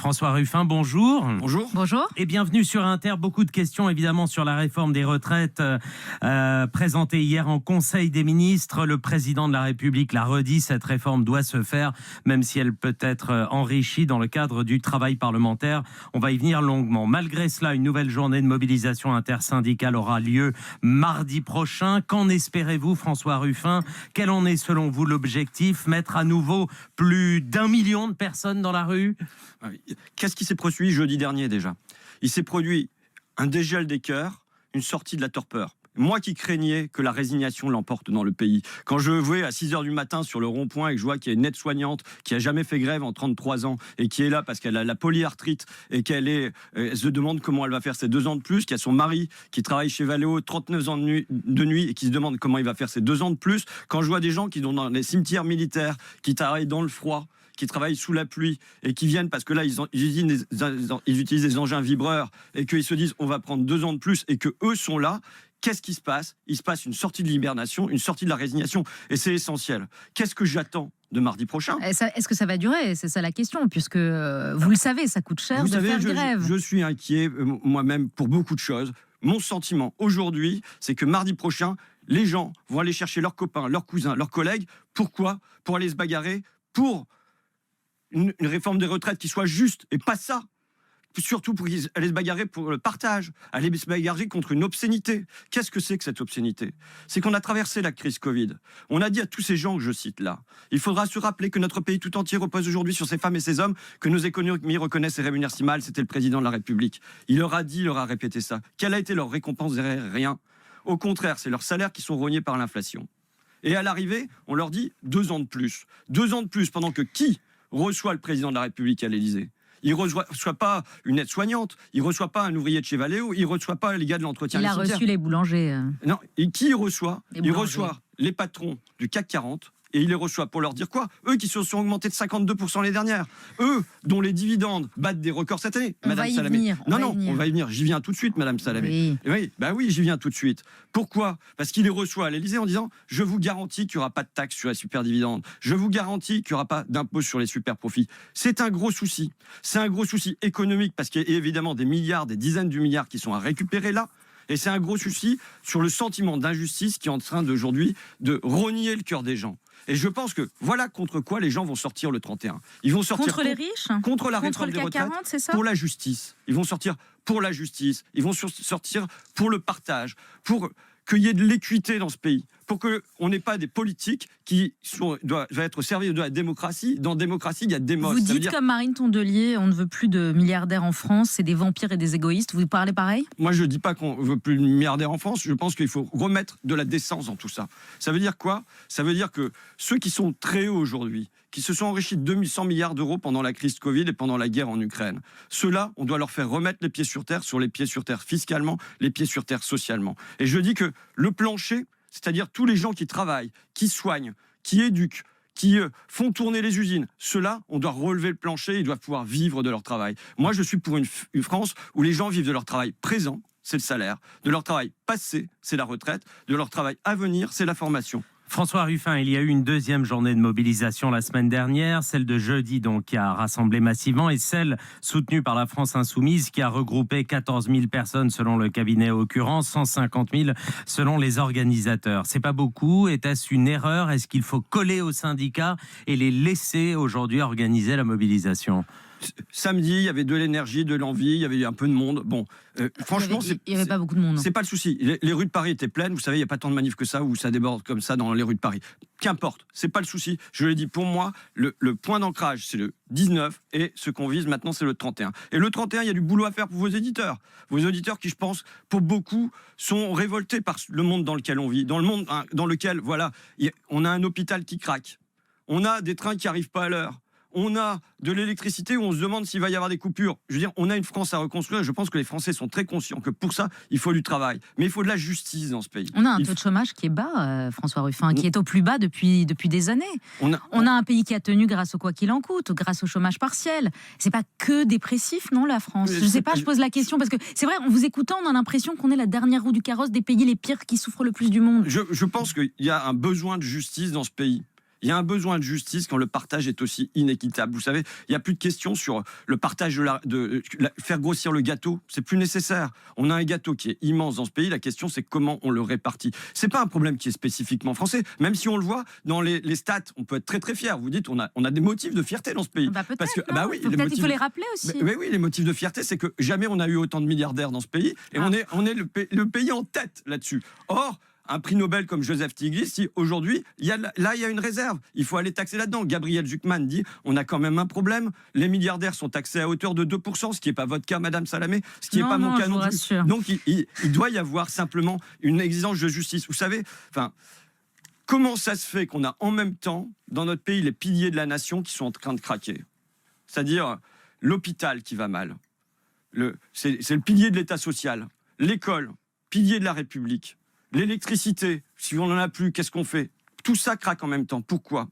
François Ruffin, bonjour. Bonjour. Bonjour. Et bienvenue sur Inter. Beaucoup de questions évidemment sur la réforme des retraites présentée hier en Conseil des ministres. Le président de la République l'a redit, cette réforme doit se faire, même si elle peut être enrichie dans le cadre du travail parlementaire. On va y venir longuement. Malgré cela, une nouvelle journée de mobilisation intersyndicale aura lieu mardi prochain. Qu'en espérez-vous, François Ruffin? Quel en est selon vous l'objectif? Mettre à nouveau plus d'1 million de personnes dans la rue? Qu'est-ce qui s'est produit jeudi dernier déjà? Il s'est produit un dégel des cœurs, une sortie de la torpeur. Moi qui craignais que la résignation l'emporte dans le pays. Quand je vais à 6h du matin sur le rond-point et que je vois qu'il y a une aide-soignante qui a jamais fait grève en 33 ans et qui est là parce qu'elle a la polyarthrite et elle se demande comment elle va faire ses 2 ans de plus, qu'il y a son mari qui travaille chez Valeo 39 ans de nuit et qui se demande comment il va faire ses 2 ans de plus. Quand je vois des gens qui sont dans les cimetières militaires, qui travaillent dans le froid, qui travaillent sous la pluie et qui viennent parce que là ils utilisent des engins vibreurs et qu'ils se disent on va prendre 2 ans de plus et que eux sont là. Qu'est-ce qui se passe? Il se passe une sortie de l'hibernation, une sortie de la résignation et c'est essentiel. Qu'est-ce que j'attends de mardi prochain? Est-ce que ça va durer? C'est ça la question, puisque vous le savez, ça coûte cher faire grève. Je suis inquiet moi-même pour beaucoup de choses. Mon sentiment aujourd'hui, c'est que mardi prochain, les gens vont aller chercher leurs copains, leurs cousins, leurs collègues. Pourquoi? Pour aller se bagarrer pour une réforme des retraites qui soit juste et pas ça. Surtout pour aller se bagarrer pour le partage, aller se bagarrer contre une obscénité. Qu'est-ce que c'est que cette obscénité? C'est qu'on a traversé la crise Covid. On a dit à tous ces gens que je cite là, il faudra se rappeler que notre pays tout entier repose aujourd'hui sur ces femmes et ces hommes que nos économies reconnaissent et rémunèrent si mal. C'était le président de la République. Il leur a dit, il leur a répété ça. Quelle a été leur récompense derrière? Rien. Au contraire, c'est leurs salaires qui sont rognés par l'inflation. Et à l'arrivée, on leur dit 2 ans de plus. 2 ans de plus pendant que qui reçoit le président de la République à l'Élysée? Il ne reçoit pas une aide-soignante, il ne reçoit pas un ouvrier de chez Valeo, il ne reçoit pas les gars de l'entretien. Il a reçu les boulangers. Non, et qui il reçoit? Il reçoit les patrons du CAC 40. Et il les reçoit pour leur dire quoi? Eux qui se sont augmentés de 52% l'année dernière. Eux dont les dividendes battent des records cette année. Madame Salamé. On va y venir. J'y viens tout de suite, Madame Salamé. Oui, j'y viens tout de suite. Pourquoi? Parce qu'il les reçoit à l'Élysée en disant « Je vous garantis qu'il n'y aura pas de taxe sur la superdividende. Je vous garantis qu'il n'y aura pas d'impôt sur les superprofits. » C'est un gros souci. C'est un gros souci économique parce qu'il y a évidemment des milliards, des dizaines de milliards qui sont à récupérer là. Et c'est un gros souci sur le sentiment d'injustice qui est en train d'aujourd'hui de rogner le cœur des gens. Et je pense que voilà contre quoi les gens vont sortir le 31. Ils vont sortir contre les riches, contre la réforme des retraites, 40, c'est ça? pour la justice. Ils vont sortir pour la justice. Ils vont sortir pour le partage, pour qu'il y ait de l'équité dans ce pays, pour qu'on n'ait pas des politiques qui doivent être servis de la démocratie. Dans la démocratie, il y a des modes. Vous dites comme Marine Tondelier, on ne veut plus de milliardaires en France, c'est des vampires et des égoïstes. Vous parlez pareil? Moi, je ne dis pas qu'on ne veut plus de milliardaires en France. Je pense qu'il faut remettre de la décence dans tout ça. Ça veut dire quoi? Ça veut dire que ceux qui sont très hauts aujourd'hui, qui se sont enrichis de 200 milliards d'euros pendant la crise Covid et pendant la guerre en Ukraine, ceux-là, on doit leur faire remettre les pieds sur terre fiscalement, les pieds sur terre socialement. Et je dis que le plancher, c'est-à-dire tous les gens qui travaillent, qui soignent, qui éduquent, qui font tourner les usines, ceux-là, on doit relever le plancher, ils doivent pouvoir vivre de leur travail. Moi, je suis pour une France où les gens vivent de leur travail présent, c'est le salaire, de leur travail passé, c'est la retraite, de leur travail à venir, c'est la formation. François Ruffin, il y a eu une deuxième journée de mobilisation la semaine dernière, celle de jeudi donc qui a rassemblé massivement et celle soutenue par la France Insoumise qui a regroupé 14 000 personnes selon le cabinet Occurrence, 150 000 selon les organisateurs. C'est pas beaucoup, était-ce une erreur? Est-ce qu'il faut coller aux syndicats et les laisser aujourd'hui organiser la mobilisation? Samedi, il y avait de l'énergie, de l'envie, il y avait un peu de monde. Bon, franchement, il n'y avait pas beaucoup de monde. C'est pas le souci. Les rues de Paris étaient pleines. Vous savez, il n'y a pas tant de manifs que ça où ça déborde comme ça dans les rues de Paris. Qu'importe, c'est pas le souci. Je l'ai dit, pour moi, le point d'ancrage, c'est le 19 et ce qu'on vise maintenant, c'est le 31. Et le 31, il y a du boulot à faire pour vos auditeurs. Vos auditeurs qui, je pense, pour beaucoup, sont révoltés par le monde dans lequel on vit. Dans le monde dans lequel, voilà, on a un hôpital qui craque. On a des trains qui n'arrivent pas à l'heure. On a de l'électricité où on se demande s'il va y avoir des coupures. Je veux dire, on a une France à reconstruire. Je pense que les Français sont très conscients que pour ça, il faut du travail. Mais il faut de la justice dans ce pays. On a un taux de chômage qui est bas, François Ruffin, qui est au plus bas depuis des années. On a un pays qui a tenu grâce au quoi qu'il en coûte, grâce au chômage partiel. C'est pas que dépressif, non, la France? Je sais pas, je pose la question parce que c'est vrai, en vous écoutant, on a l'impression qu'on est la dernière roue du carrosse des pays les pires qui souffrent le plus du monde. Je pense qu'il y a un besoin de justice dans ce pays. Il y a un besoin de justice quand le partage est aussi inéquitable. Vous savez, il n'y a plus de question sur le partage faire grossir le gâteau. C'est plus nécessaire. On a un gâteau qui est immense dans ce pays. La question, c'est comment on le répartit. C'est pas un problème qui est spécifiquement français. Même si on le voit dans les stats, on peut être très très fier. Vous dites, on a des motifs de fierté dans ce pays. Peut-être. Parce que, oui, peut-être il faut les rappeler aussi. Mais oui, les motifs de fierté, c'est que jamais on a eu autant de milliardaires dans ce pays. Et on est le pays en tête là-dessus. Or, un prix Nobel comme Joseph Stiglitz, si aujourd'hui, il y a une réserve. Il faut aller taxer là-dedans. Gabriel Zucman dit, on a quand même un problème. Les milliardaires sont taxés à hauteur de 2%, ce qui n'est pas votre cas, Madame Salamé, ce qui n'est pas mon cas non plus. Donc, il doit y avoir simplement une exigence de justice. Vous savez, comment ça se fait qu'on a en même temps, dans notre pays, les piliers de la nation qui sont en train de craquer? C'est-à-dire l'hôpital qui va mal. C'est le pilier de l'État social. L'école, pilier de la République. L'électricité, si on n'en a plus, qu'est-ce qu'on fait? Tout ça craque en même temps. Pourquoi?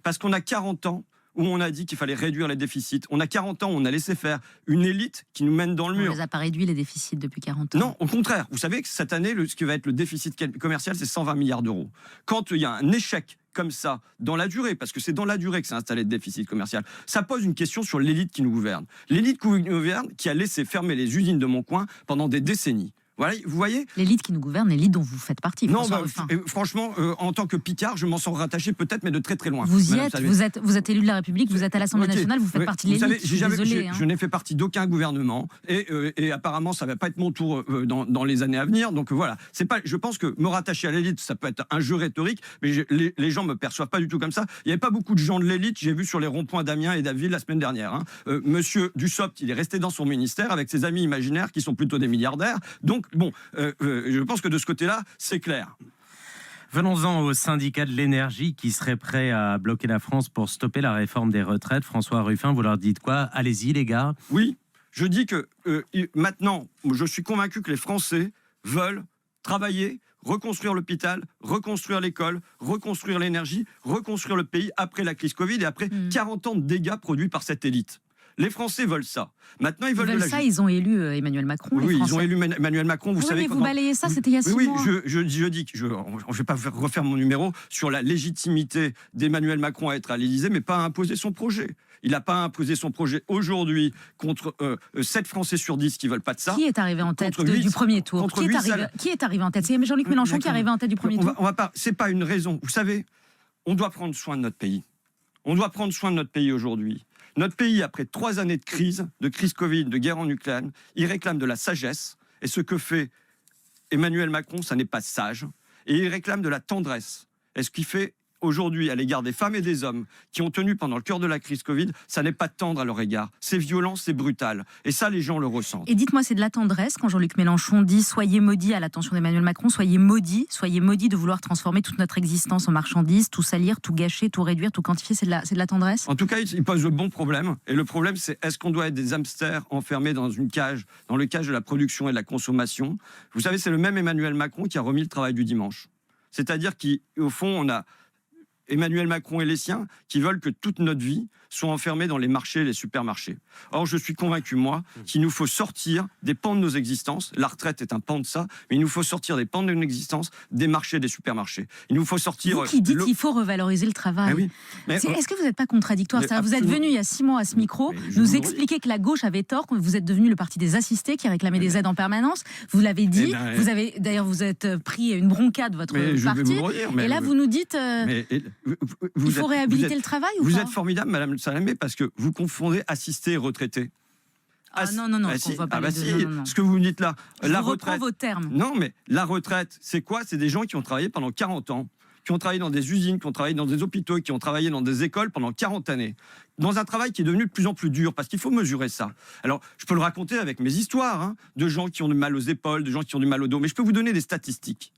Parce qu'on a 40 ans où on a dit qu'il fallait réduire les déficits. On a 40 ans où on a laissé faire une élite qui nous mène dans le mur. On ne les a pas réduits, les déficits, depuis 40 ans. Non, au contraire. Vous savez que cette année, ce qui va être le déficit commercial, c'est 120 milliards d'euros. Quand il y a un échec comme ça, dans la durée, parce que c'est dans la durée que s'est installé le déficit commercial, ça pose une question sur l'élite qui nous gouverne. L'élite qui nous gouverne, qui a laissé fermer les usines de Moncoing pendant des décennies. Voilà, vous voyez, l'élite qui nous gouverne, l'élite dont vous faites partie. Non, franchement, en tant que Picard, je m'en sens rattaché peut-être, mais de très très loin. Vous y êtes, vous êtes élu de la République, vous êtes à l'Assemblée nationale, vous faites partie de l'élite. Je n'ai fait partie d'aucun gouvernement, et apparemment ça ne va pas être mon tour dans les années à venir. Donc voilà, je pense que me rattacher à l'élite, ça peut être un jeu rhétorique, mais les gens me perçoivent pas du tout comme ça. Il n'y avait pas beaucoup de gens de l'élite, j'ai vu sur les ronds-points d'Amiens et d'Abbeville la semaine dernière. Monsieur Dussopt, il est resté dans son ministère avec ses amis imaginaires qui sont plutôt des milliardaires. Donc bon, je pense que de ce côté-là, c'est clair. Venons-en au syndicat de l'énergie qui serait prêt à bloquer la France pour stopper la réforme des retraites. François Ruffin, vous leur dites quoi? Allez-y les gars. Oui, je dis que maintenant, je suis convaincu que les Français veulent travailler, reconstruire l'hôpital, reconstruire l'école, reconstruire l'énergie, reconstruire le pays après la crise Covid et après 40 ans de dégâts produits par cette élite. Les Français veulent ça. Maintenant, ils veulent ça. Ils ont élu Emmanuel Macron. Oui, ils ont élu Emmanuel Macron. Vous savez, mais vous balayez ça, c'était il y a 6 mois. Oui, je dis que je ne vais pas refaire mon numéro sur la légitimité d'Emmanuel Macron à être à l'Élysée, mais pas à imposer son projet. Il n'a pas imposé son projet aujourd'hui contre 7 Français sur 10 qui ne veulent pas de ça. Qui est arrivé en tête du premier tour? Qui est arrivé en tête? C'est Jean-Luc Mélenchon qui est arrivé en tête du premier tour. Ce n'est pas une raison. Vous savez, on doit prendre soin de notre pays. On doit prendre soin de notre pays aujourd'hui. Notre pays, après 3 années de crise Covid, de guerre en Ukraine, il réclame de la sagesse. Et ce que fait Emmanuel Macron, ça n'est pas sage. Et il réclame de la tendresse. Et ce qu'il fait aujourd'hui à l'égard des femmes et des hommes qui ont tenu pendant le cœur de la crise Covid, ça n'est pas tendre à leur égard. C'est violent, c'est brutal. Et ça, les gens le ressentent. Et dites-moi, c'est de la tendresse quand Jean-Luc Mélenchon dit « Soyez maudits » à l'attention d'Emmanuel Macron, soyez maudits de vouloir transformer toute notre existence en marchandise, tout salir, tout gâcher, tout réduire, tout quantifier, c'est de la tendresse? En tout cas, il pose le bon problème. Et le problème, c'est est-ce qu'on doit être des hamsters enfermés dans une cage, dans le cage de la production et de la consommation? Vous savez, c'est le même Emmanuel Macron qui a remis le travail du dimanche. C'est-à-dire qu'au fond, on a Emmanuel Macron et les siens qui veulent que toute notre vie soit enfermée dans les marchés et les supermarchés. Or, je suis convaincu, moi, qu'il nous faut sortir des pans de nos existences. La retraite est un pan de ça, mais il nous faut sortir des pans de nos existences, des marchés, des supermarchés. Il nous faut sortir... Vous qui dites qu'il faut revaloriser le travail. Oui. Est-ce que vous n'êtes pas contradictoire? Vous êtes venu il y a 6 mois à ce micro nous expliquer que la gauche avait tort, que vous êtes devenu le parti des assistés qui réclamait des aides en permanence. Vous l'avez dit. Vous êtes pris une bronca de votre parti. Et là, vous nous dites... il faut réhabiliter le travail ou pas? Vous êtes formidable, Madame Salamé, parce que vous confondez assisté et retraité. Non, on va pas non. Ce que vous me dites là, la retraite... vos termes. Non, mais la retraite, c'est quoi? C'est des gens qui ont travaillé pendant 40 ans, qui ont travaillé dans des usines, qui ont travaillé dans des hôpitaux, qui ont travaillé dans des écoles pendant 40 années, dans un travail qui est devenu de plus en plus dur, parce qu'il faut mesurer ça. Alors, je peux le raconter avec mes histoires, de gens qui ont du mal aux épaules, de gens qui ont du mal au dos, mais je peux vous donner des statistiques.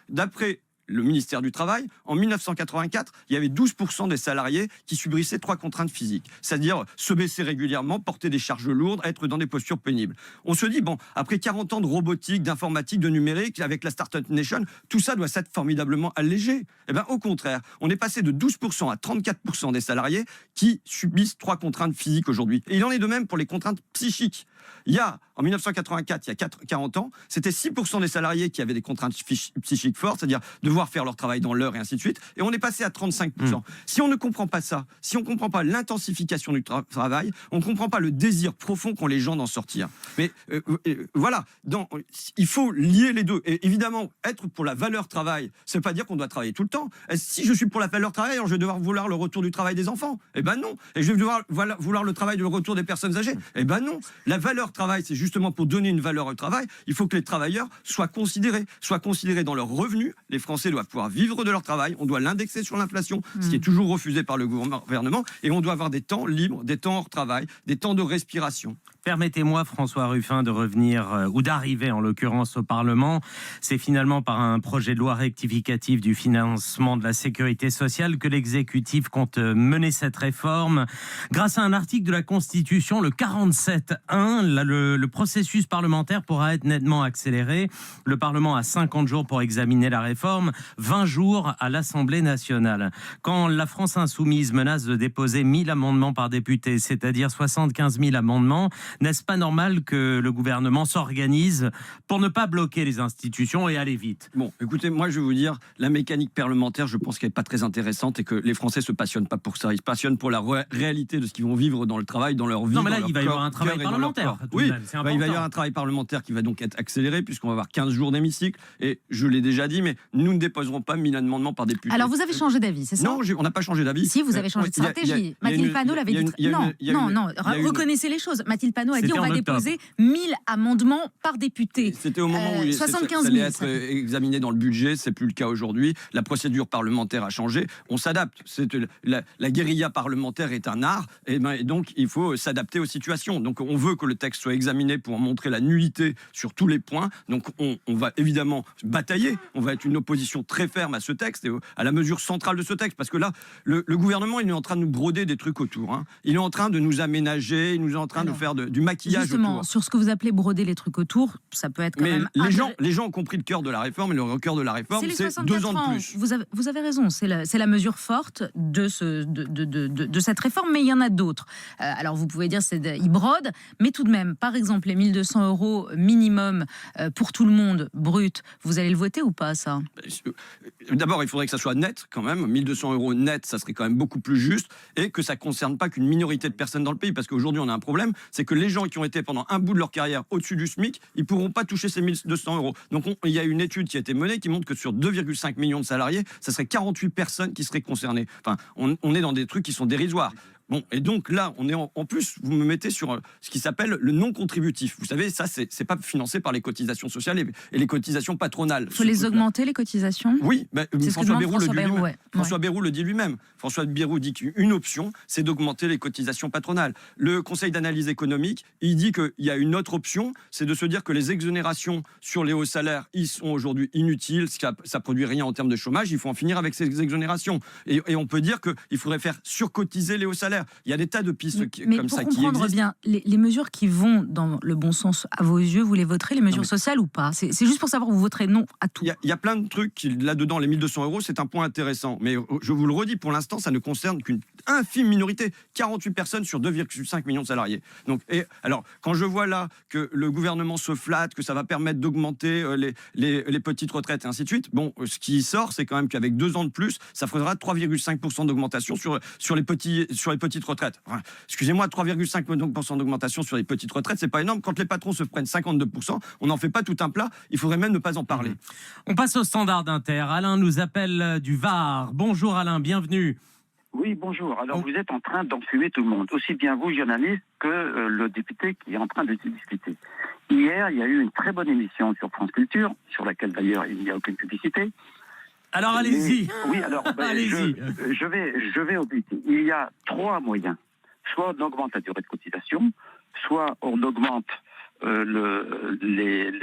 D'après le ministère du Travail, en 1984, il y avait 12% des salariés qui subissaient 3 contraintes physiques, c'est-à-dire se baisser régulièrement, porter des charges lourdes, être dans des postures pénibles. On se dit, bon, après 40 ans de robotique, d'informatique, de numérique, avec la Startup Nation, tout ça doit s'être formidablement allégé. Eh bien, au contraire, on est passé de 12% à 34% des salariés qui subissent 3 contraintes physiques aujourd'hui. Et il en est de même pour les contraintes psychiques. En 1984, il y a 40 ans, c'était 6% des salariés qui avaient des contraintes psychiques fortes, c'est-à-dire devoir pouvoir faire leur travail dans l'heure et ainsi de suite. Et on est passé à 35%. Si on ne comprend pas ça, si on ne comprend pas l'intensification du travail, on ne comprend pas le désir profond qu'ont les gens d'en sortir. Mais voilà, il faut lier les deux. Et évidemment, être pour la valeur travail, ça ne veut pas dire qu'on doit travailler tout le temps. Si je suis pour la valeur travail, alors je vais devoir vouloir le retour du travail des enfants. Eh ben non. Et je vais devoir vouloir le travail, le retour des personnes âgées. Eh ben non. La valeur travail, c'est justement pour donner une valeur au travail. Il faut que les travailleurs soient considérés dans leurs revenus. Les Français doivent pouvoir vivre de leur travail. On doit l'indexer sur l'inflation, ce qui est toujours refusé par le gouvernement. Et on doit avoir des temps libres, des temps hors travail, des temps de respiration. Permettez-moi, François Ruffin, de revenir, ou d'arriver en l'occurrence au Parlement. C'est finalement par un projet de loi rectificatif du financement de la sécurité sociale que l'exécutif compte mener cette réforme. Grâce à un article de la Constitution, le 47.1, le processus parlementaire pourra être nettement accéléré. Le Parlement a 50 jours pour examiner la réforme, 20 jours à l'Assemblée nationale. Quand la France insoumise menace de déposer 1000 amendements par député, c'est-à-dire 75 000 amendements, n'est-ce pas normal que le gouvernement s'organise pour ne pas bloquer les institutions et aller vite? Bon, écoutez, moi je vais vous dire, la mécanique parlementaire, je pense qu'elle n'est pas très intéressante et que les Français ne se passionnent pas pour ça. Ils se passionnent pour la réalité de ce qu'ils vont vivre dans le travail, dans leur vie. Non, mais là, il va y avoir un travail parlementaire. Oui, il va y avoir un travail parlementaire qui va donc être accéléré, puisqu'on va avoir 15 jours d'hémicycle. Et je l'ai déjà dit, mais nous ne déposerons pas 1000 amendements par député. Alors, vous avez changé d'avis, c'est ça? Non, on n'a pas changé d'avis. Si, vous avez changé de stratégie. Mathilde Panot l'avait dit. Non, reconnaissez les choses. Mathilde Panot a dit on va déposer 1000 amendements par député. C'était au moment où 75 000. ça allait être examiné dans le budget, c'est plus le cas aujourd'hui. La procédure parlementaire a changé. On s'adapte. La guérilla parlementaire est un art, et donc il faut s'adapter aux situations. Donc on veut que le texte soit examiné pour montrer la nullité sur tous les points. Donc on va évidemment batailler. On va être une opposition très ferme à ce texte et à la mesure centrale de ce texte, parce que là, le gouvernement, il est en train de nous broder des trucs autour. Hein. Il est en train de nous aménager, il est en train de faire du maquillage justement, autour. Sur ce que vous appelez broder les trucs autour, ça peut être quand même... Les gens ont compris le cœur de la réforme, et le cœur de la réforme, c'est 2 ans de plus. Vous avez raison, c'est la mesure forte de cette réforme, mais il y en a d'autres. Alors vous pouvez dire ils brodent, mais tout de même, par exemple, les 1200 € minimum pour tout le monde, brut, vous allez le voter ou pas, ça? D'abord, il faudrait que ça soit net, quand même. 1200 € net, ça serait quand même beaucoup plus juste, et que ça ne concerne pas qu'une minorité de personnes dans le pays, parce qu'aujourd'hui, on a un problème, c'est que les gens qui ont été pendant un bout de leur carrière au-dessus du SMIC, ils ne pourront pas toucher ces 1200 €. Donc, il y a une étude qui a été menée qui montre que sur 2,5 millions de salariés, ça serait 48 personnes qui seraient concernées. Enfin, on est dans des trucs qui sont dérisoires. Bon, et donc là, on est en plus, vous me mettez sur ce qui s'appelle le non-contributif. Vous savez, ça, c'est pas financé par les cotisations sociales et les cotisations patronales. Il faut les augmenter, les cotisations? Oui, François Bayrou le dit lui-même. François Bayrou dit qu'une option, c'est d'augmenter les cotisations patronales. Le Conseil d'analyse économique, il dit qu'il y a une autre option, c'est de se dire que les exonérations sur les hauts salaires, ils sont aujourd'hui inutiles, ça produit rien en termes de chômage, il faut en finir avec ces exonérations. Et on peut dire qu'il faudrait faire surcotiser les hauts salaires. Il y a des tas de pistes comme ça qui existent. Mais pour comprendre bien, les mesures qui vont dans le bon sens à vos yeux, vous les voterez, les mesures sociales ou pas? C'est juste pour savoir, vous voterez non à tout. Il y a plein de trucs là-dedans, les 1200 €, c'est un point intéressant. Mais je vous le redis, pour l'instant, ça ne concerne qu'une infime minorité, 48 personnes sur 2,5 millions de salariés. Donc, alors, quand je vois là que le gouvernement se flatte, que ça va permettre d'augmenter les petites retraites et ainsi de suite, bon, ce qui sort, c'est quand même qu'avec 2 ans de plus, ça fera 3,5% d'augmentation sur les petites retraites. Enfin, excusez-moi, 3,5% d'augmentation sur les petites retraites, c'est pas énorme. Quand les patrons se prennent 52%, on n'en fait pas tout un plat. Il faudrait même ne pas en parler. On passe au standard d'Inter. Alain nous appelle du Var. Bonjour Alain, bienvenue. Oui, bonjour. Alors vous êtes en train d'enfumer tout le monde, aussi bien vous, journaliste, que le député qui est en train de discuter. Hier, il y a eu une très bonne émission sur France Culture, sur laquelle d'ailleurs il n'y a aucune publicité. Alors allez-y. Oui, alors allez-y. Je vais au but. Il y a 3 moyens. Soit on augmente la durée de cotisation, soit on augmente les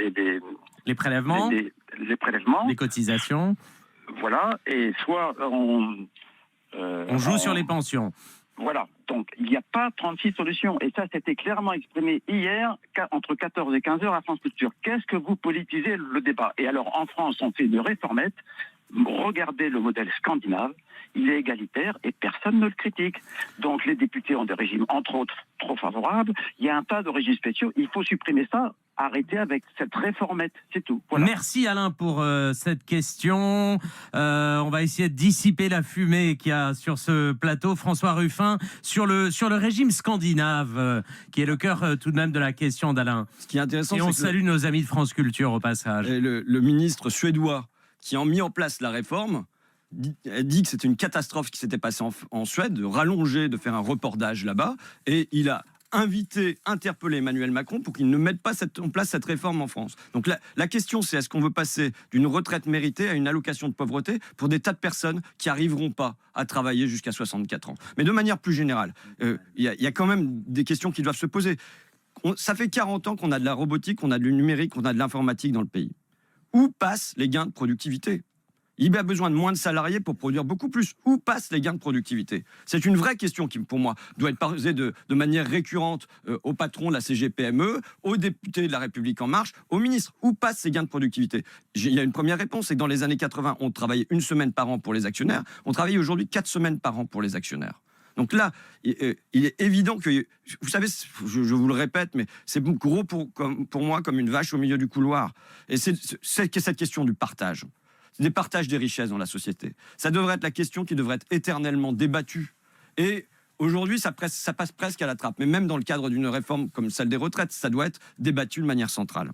prélèvements, les prélèvements, les cotisations. Voilà, et soit on joue sur les pensions. Voilà, donc il n'y a pas 36 solutions. Et ça, c'était clairement exprimé hier, entre 14 et 15 heures à France Culture. Qu'est-ce que vous politisez le débat? Et alors, en France, on fait une réformette. regardez le modèle scandinave, il est égalitaire et personne ne le critique. Donc les députés ont des régimes, entre autres, trop favorables. Il y a un tas de régimes spéciaux. Il faut supprimer ça. Arrêter avec cette réformette, c'est tout. Voilà. Merci Alain pour cette question. On va essayer de dissiper la fumée qu'il y a sur ce plateau. François Ruffin, sur le régime scandinave, qui est le cœur tout de même de la question d'Alain. Ce qui est intéressant, et on salue nos amis de France Culture au passage. Et le ministre suédois qui a mis en place la réforme dit que c'était une catastrophe ce qui s'était passé en Suède, de rallonger, de faire un report d'âge là-bas, et il a interpellé Emmanuel Macron pour qu'il ne mette pas en place cette réforme en France. Donc la question, c'est est-ce qu'on veut passer d'une retraite méritée à une allocation de pauvreté pour des tas de personnes qui n'arriveront pas à travailler jusqu'à 64 ans. Mais de manière plus générale, il y a quand même des questions qui doivent se poser. Ça fait 40 ans qu'on a de la robotique, qu'on a du numérique, qu'on a de l'informatique dans le pays. Où passent les gains de productivité ? Il a besoin de moins de salariés pour produire beaucoup plus. Où passent les gains de productivité ? C'est une vraie question qui, pour moi, doit être posée de manière récurrente au patron de la CGPME, aux députés de La République En Marche, aux ministres. Où passent ces gains de productivité ? Il y a une première réponse, c'est que dans les années 80, on travaillait 1 semaine par an pour les actionnaires. On travaille aujourd'hui 4 semaines par an pour les actionnaires. Donc là, il est évident que, vous savez, je vous le répète, mais c'est gros pour moi comme une vache au milieu du couloir. Et c'est cette question du partage. Des partages des richesses dans la société. Ça devrait être la question qui devrait être éternellement débattue. Et aujourd'hui, ça passe presque à la trappe. Mais même dans le cadre d'une réforme comme celle des retraites, ça doit être débattu de manière centrale.